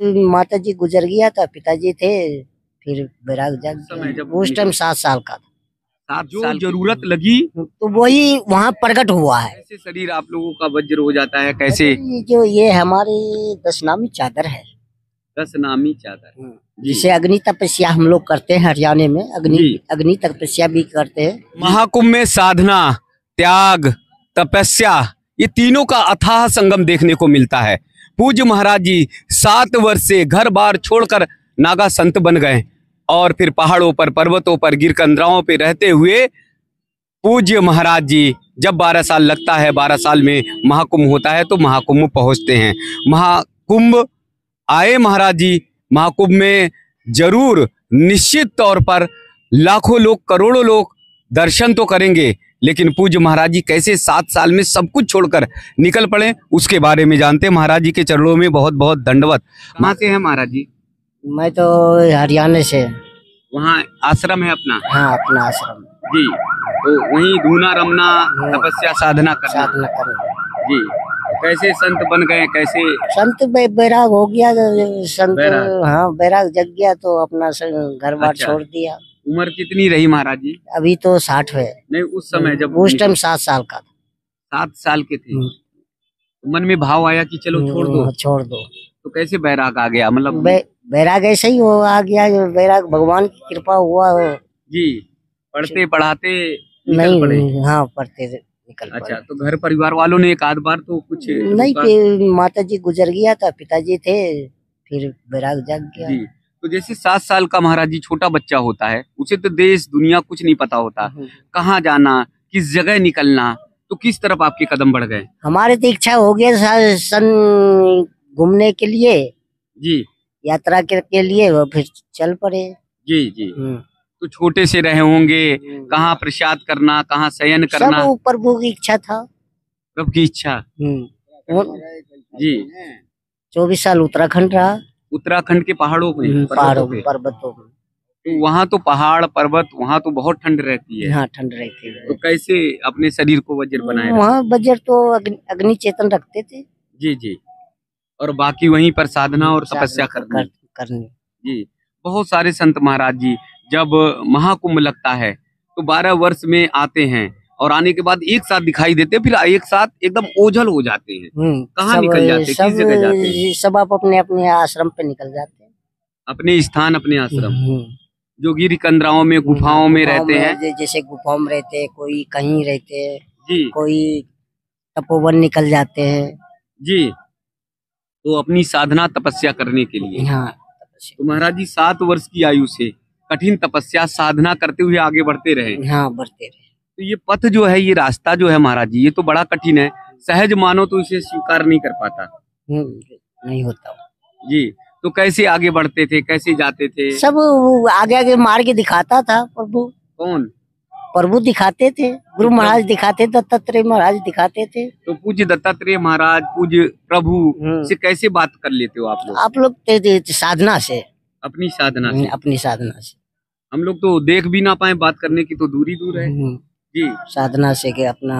माता जी गुजर गया था, पिताजी थे, फिर बैराग जाग समय जब उस टाइम 7 साल का था। 7 साल जरूरत लगी तो वही वहाँ प्रकट हुआ है। कैसे शरीर आप लोगों का वज्र हो जाता है, कैसे? ये हमारी 10 नामी चादर है। 10 नामी चादर जिसे अग्नि तपस्या हम लोग करते हैं हरियाणा में, अग्नि तपस्या भी करते हैं। महाकुंभ में साधना, त्याग, तपस्या, ये तीनों का अथाह संगम देखने को मिलता है। पूज्य महाराज जी 7 वर्ष से घर बार छोड़कर नागा संत बन गए और फिर पहाड़ों पर, पर्वतों पर, गिर कंदराओं पे रहते हुए पूज्य महाराज जी जब 12 साल लगता है, 12 साल में महाकुंभ होता है तो महाकुंभ पहुंचते हैं। महाकुंभ आए महाराज जी, महाकुंभ में जरूर निश्चित तौर पर लाखों लोग, करोड़ों लोग दर्शन तो करेंगे, लेकिन पूज्य महाराज जी कैसे 7 साल में सब कुछ छोड़कर निकल पड़े उसके बारे में जानते हैं। महाराज जी के चरणों में बहुत बहुत दंडवत। कहाँ से हैं महाराज जी? मैं तो हरियाणा से। वहाँ आश्रम है अपना? हाँ, अपना आश्रम जी। तो वहीं धूना रमना, तपस्या साधना करना जी। कैसे संत बन गए, कैसे? संत बैराग हो गया, संत हाँ बैराग जग गया तो अपना घर बार छोड़ दिया। उम्र कितनी रही महाराज जी? अभी तो 60 है। नहीं, उस समय जब उस टाइम 7 साल का था। 7 साल के थे। मन में भाव आया कि चलो छोड़ दो। तो कैसे बैराग आ गया? मतलब बैराग ऐसे ही हो आ गया, बैराग भगवान की कृपा हुआ जी। पढ़ते पढ़ाते नहीं पढ़े? हाँ, पढ़ते निकल पड़े। अच्छा, तो घर परिवार वालों ने एक आध बार तो कुछ नहीं, माता जी गुजर गया था, पिताजी थे, फिर बैराग जाग गया जी। तो जैसे 7 साल का महाराज जी छोटा बच्चा होता है, उसे तो देश दुनिया कुछ नहीं पता होता, कहाँ जाना, किस जगह निकलना, तो किस तरफ आपके कदम बढ़ गए? हमारे तो इच्छा हो गया सन घूमने के लिए जी, यात्रा के लिए, वो फिर चल पड़े। जी जी। तो छोटे से रहे होंगे, कहाँ प्रसाद करना, कहाँ शयन करना, सब प्रभु की इच्छा था। प्रभु की इच्छा जी। 24 साल उत्तराखंड रहा। उत्तराखंड के पहाड़ों पे, पर्वतों में। तो वहाँ तो पहाड़ पर्वत, वहाँ तो बहुत ठंड रहती है। हाँ, ठंड रहती है। तो कैसे अपने शरीर को वज्र बनाए? वहाँ वज्र तो अग्नि चेतन रखते थे। जी जी। और बाकी वहीं पर साधना और तपस्या करनी जी। बहुत सारे संत महाराज जी जब महाकुंभ लगता है तो 12 वर्ष में आते हैं और आने के बाद एक साथ दिखाई देते, फिर एक साथ एकदम ओझल हो जाते हैं। कहाँ निकल जाते हैं, किस जगह जाते हैं? सब आप अपने अपने आश्रम पे निकल जाते हैं, अपने स्थान, अपने आश्रम, जो गिर कंदराओं में, गुफाओं में रहते हैं। जैसे गुफाओं में रहते हैं, कोई कहीं रहते हैं जी, कोई तपोवन निकल जाते हैं जी। तो अपनी साधना तपस्या करने के लिए। हाँ, तो महाराज जी 7 वर्ष की आयु से कठिन तपस्या साधना करते हुए आगे बढ़ते रहे। हाँ, बढ़ते रहे। तो ये पथ जो है, ये रास्ता जो है महाराज जी, ये तो बड़ा कठिन है। सहज मानो तो इसे स्वीकार नहीं कर पाता। नहीं होता जी। तो कैसे आगे बढ़ते थे, कैसे जाते थे? सब आगे आगे मार के दिखाता था प्रभु। कौन? प्रभु दिखाते थे, गुरु महाराज दिखाते, दत्तात्रेय महाराज दिखाते थे। तो पूज्य दत्तात्रेय महाराज, पूज्य प्रभु से कैसे बात कर लेते हो आप लोग? आप लोग साधना से, अपनी साधना से। अपनी साधना से। हम लोग तो देख भी ना पाए, बात करने की तो दूरी दूर है जी। साधना से के अपना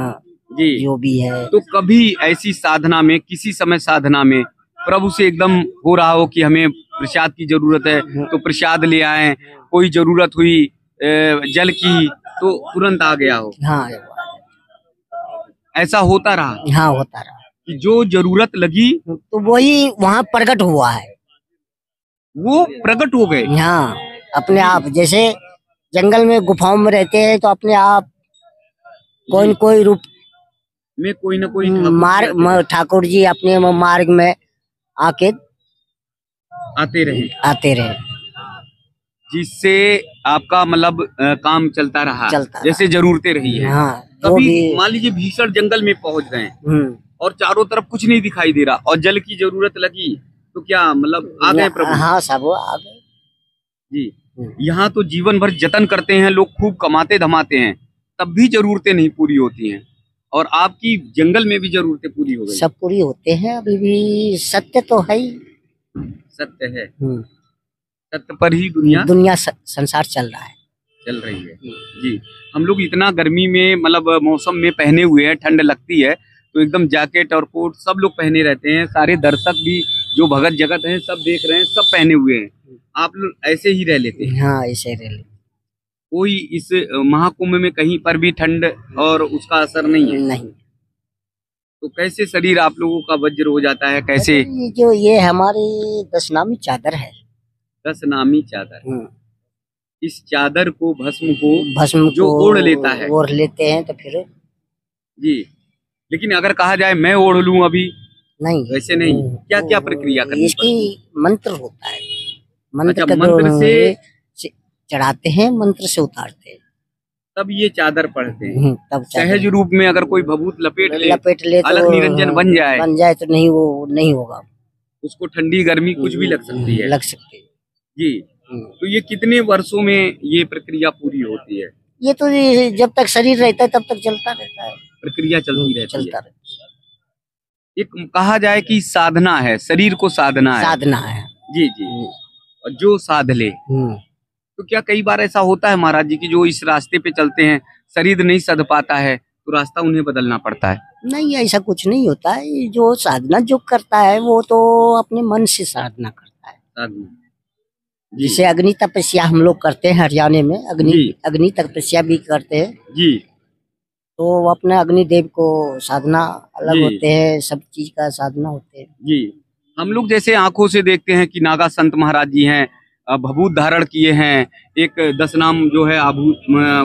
जी जो भी है। तो कभी ऐसी साधना में, किसी समय साधना में प्रभु से एकदम हो रहा हो कि हमें प्रसाद की जरूरत है तो प्रसाद ले आए, कोई जरूरत हुई जल की तो तुरंत आ गया हो? हाँ, ऐसा होता रहा? हाँ, होता रहा कि जो जरूरत लगी तो वही वहाँ प्रकट हुआ है, वो प्रकट हो गए। हाँ, अपने आप। जैसे जंगल में गुफाओं में रहते हैं तो अपने आप कोई न कोई रूप में कोई न कोई ठाकुर जी अपने मार्ग में आके आते रहे, जिससे आपका मतलब काम चलता रहा, जैसे जरूरतें रही है। हाँ, कभी मान लीजिए भीषण जंगल में पहुंच गए और चारों तरफ कुछ नहीं दिखाई दे रहा और जल की जरूरत लगी तो क्या मतलब आ गए प्रभु? हाँ, सब आ गए जी। यहाँ तो जीवन भर जतन करते हैं लोग, खूब कमाते धमाते हैं, तब भी जरूरतें नहीं पूरी होती हैं, और आपकी जंगल में भी जरूरतें पूरी हो गई। सब पूरी होते हैं, अभी भी सत्य तो है ही। सत्य है, सत्य पर ही दुनिया संसार चल रही है जी। हम लोग इतना गर्मी में मतलब मौसम में पहने हुए हैं, ठंड लगती है तो एकदम जैकेट और कोट सब लोग पहने रहते हैं, सारे दर्शक भी जो भगत जगत हैं सब देख रहे हैं, सब पहने हुए हैं, आप लोग ऐसे ही रह लेते हैं? हाँ ऐसे रह लेते। कोई इस महाकुंभ में कहीं पर भी ठंड और उसका असर नहीं है? नहीं। तो कैसे शरीर आप लोगों का वज्र हो जाता है, कैसे? ये हमारी 10 नामी चादर है। 10 नामी चादर। इस चादर को, भस्म जो को ओढ़ लेता है, ओढ़ लेते हैं तो फिर जी। लेकिन अगर कहा जाए मैं ओढ़ लूं अभी, नहीं, वैसे नहीं। क्या क्या प्रक्रिया करनी इसकी मंत्र होता है। मंत्र अच्छा, का मंत्र से चढ़ाते हैं, मंत्र से उतारते हैं, तब ये चादर पढ़ते हैं। तब सहज रूप में अगर कोई भभूत लपेट ले तो अलग निरंजन बन जाए तो नहीं, वो नहीं होगा। उसको ठंडी गर्मी कुछ भी लग सकती है। लग सकती है जी। तो ये कितने वर्षों में ये प्रक्रिया पूरी होती है? ये तो जब तक शरीर रहता है तब तक चलता रहता है, प्रक्रिया चलती रहती चलता है। रहता एक कहा जाए कि साधना है, शरीर को साधना है। साधना है। जी जी। और जो साध ले, तो क्या कई बार ऐसा होता है महाराज जी की जो इस रास्ते पे चलते हैं, शरीर नहीं सध पाता है तो रास्ता उन्हें बदलना पड़ता है? नहीं, ऐसा कुछ नहीं होता है। जो साधना जो करता है वो तो अपने मन से साधना करता है। साधना जैसे अग्नि तपस्या हम लोग करते हैं हरियाणा में, अग्नि तपस्या भी करते हैं जी। तो अपने अग्निदेव को साधना अलग होते हैं, सब चीज का साधना होते हैं जी। हम लोग जैसे आंखों से देखते हैं कि नागा संत महाराज जी हैं, भभूत धारण किए हैं, एक 10 नाम जो है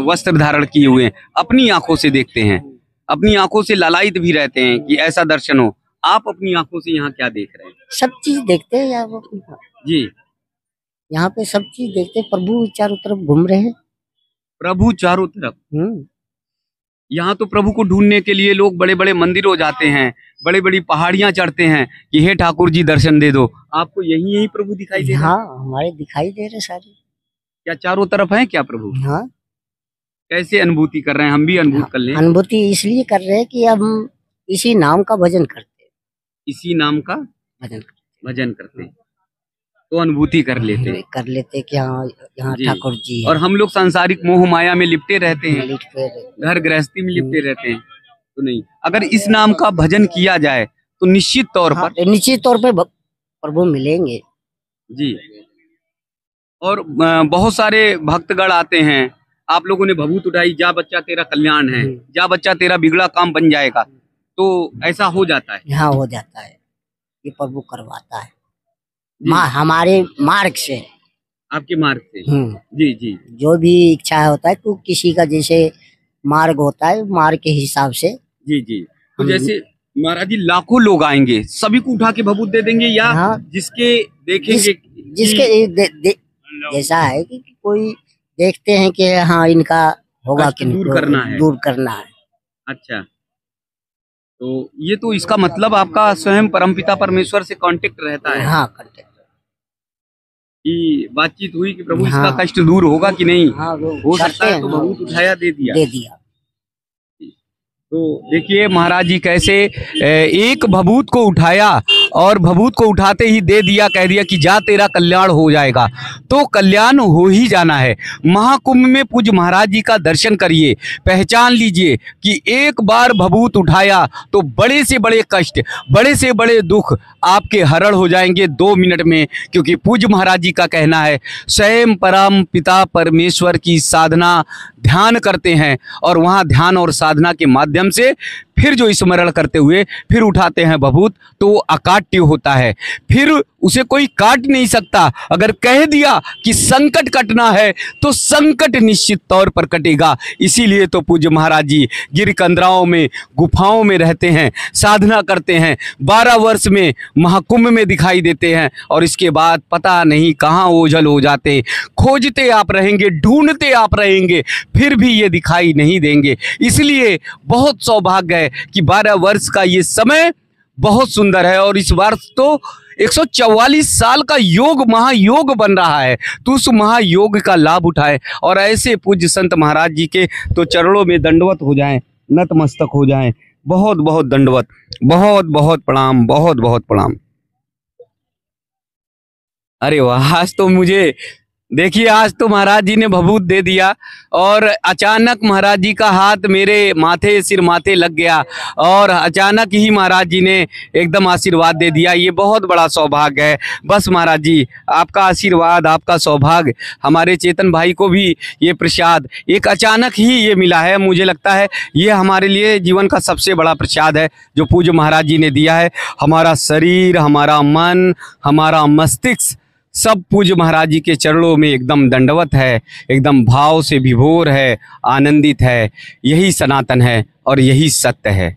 वस्त्र धारण किए हुए हैं, अपनी आंखों से देखते हैं, अपनी आंखों से लालायित भी रहते हैं कि ऐसा दर्शन हो। आप अपनी आंखों से यहाँ क्या देख रहे हैं? सब चीज देखते हैं यार जी। यहाँ पे सब चीज देखते हैं। प्रभु चारों तरफ घूम रहे हैं। प्रभु चारों तरफ। यहाँ तो प्रभु को ढूंढने के लिए लोग बड़े बड़े मंदिरों जाते हैं, बड़ी बड़ी पहाड़ियां चढ़ते हैं कि हे ठाकुर जी दर्शन दे दो। आपको यही प्रभु दिखाई दे रहे? हाँ, हमारे दिखाई दे रहे सारे। क्या चारों तरफ है क्या प्रभु? हाँ। कैसे अनुभूति कर रहे हैं? हम भी अनुभूति कर लें। अनुभूति इसलिए कर रहे हैं कि हम इसी नाम का भजन करते हैं। इसी नाम का भजन करते हैं तो अनुभूति कर लेते कि हाँ यहाँ ठाकुर जी है। और हम लोग सांसारिक मोह माया में लिपटे रहते हैं, घर गृहस्थी में लिपटे रहते हैं। तो नहीं, अगर इस नाम का भजन किया जाए तो निश्चित तौर पर प्रभु मिलेंगे। जी। और बहुत सारे भक्तगण आते हैं, आप लोगों ने भभूत उठाई, जा बच्चा तेरा कल्याण है, जा बच्चा तेरा बिगड़ा काम बन जाएगा, तो ऐसा हो जाता है? हाँ, हो जाता है। ये प्रभु करवाता है हमारे मार्ग से। आपके मार्ग से? जी जी। जो भी इच्छा होता है तो किसी का जैसे मार्ग होता है, मार्ग के हिसाब से। जी जी। तो जैसे महाराज जी लाखों लोग आएंगे, सभी को उठा के भभूत दे देंगे या जिसके देखेंगे? जिसके जैसा है कि कोई देखते हैं कि हाँ इनका होगा कि दूर करना है। अच्छा, तो ये तो इसका मतलब आपका स्वयं परमपिता परमेश्वर से कांटेक्ट रहता है? हाँ, कांटेक्ट की बातचीत हुई कि प्रभु इसका कष्ट दूर होगा कि नहीं? हो सकता है तो भभूत उठाया, दे दिया। तो देखिए महाराज जी कैसे एक भभूत को उठाया और भभूत को उठाते ही दे दिया, कह दिया कि जा तेरा कल्याण हो जाएगा। तो कल्याण हो ही जाना है। महाकुंभ में पूज्य महाराज जी का दर्शन करिए, पहचान लीजिए कि एक बार भभूत उठाया तो बड़े से बड़े कष्ट, बड़े से बड़े दुख आपके हरण हो जाएंगे 2 मिनट में। क्योंकि पूज्य महाराज जी का कहना है स्वयं परम पिता परमेश्वर की साधना ध्यान करते हैं और वहाँ ध्यान और साधना के माध्यम से फिर जो स्मरण करते हुए फिर उठाते हैं भभूत, तो वो अकाट्य होता है, फिर उसे कोई काट नहीं सकता। अगर कह दिया कि संकट कटना है तो संकट निश्चित तौर पर कटेगा। इसीलिए तो पूज्य महाराज जी गिर कंदराओं में, गुफाओं में रहते हैं, साधना करते हैं, 12 वर्ष में महाकुंभ में दिखाई देते हैं और इसके बाद पता नहीं कहाँ ओझल हो जाते। खोजते आप रहेंगे, ढूंढते आप रहेंगे, फिर भी ये दिखाई नहीं देंगे। इसलिए बहुत सौभाग्य है कि 12 वर्ष का ये समय बहुत सुंदर है और इस वर्ष तो 144 साल का योग महायोग बन रहा है। तो उस महायोग का लाभ उठाए और ऐसे पूज्य संत महाराज जी के तो चरणों में दंडवत हो जाएं, नतमस्तक हो जाएं। बहुत बहुत दंडवत, बहुत बहुत प्रणाम, बहुत बहुत प्रणाम। अरे वाह, आज तो मुझे देखिए, आज तो महाराज जी ने भभूत दे दिया और अचानक महाराज जी का हाथ मेरे सिर माथे लग गया और अचानक ही महाराज जी ने एकदम आशीर्वाद दे दिया। ये बहुत बड़ा सौभाग्य है। बस महाराज जी, आपका आशीर्वाद, आपका सौभाग्य, हमारे चेतन भाई को भी ये प्रसाद एक अचानक ही ये मिला है। मुझे लगता है ये हमारे लिए जीवन का सबसे बड़ा प्रसाद है जो पूज्य महाराज जी ने दिया है। हमारा शरीर, हमारा मन, हमारा मस्तिष्क सब पूज्य महाराज जी के चरणों में एकदम दंडवत है, एकदम भाव से विभोर है, आनंदित है। यही सनातन है और यही सत्य है।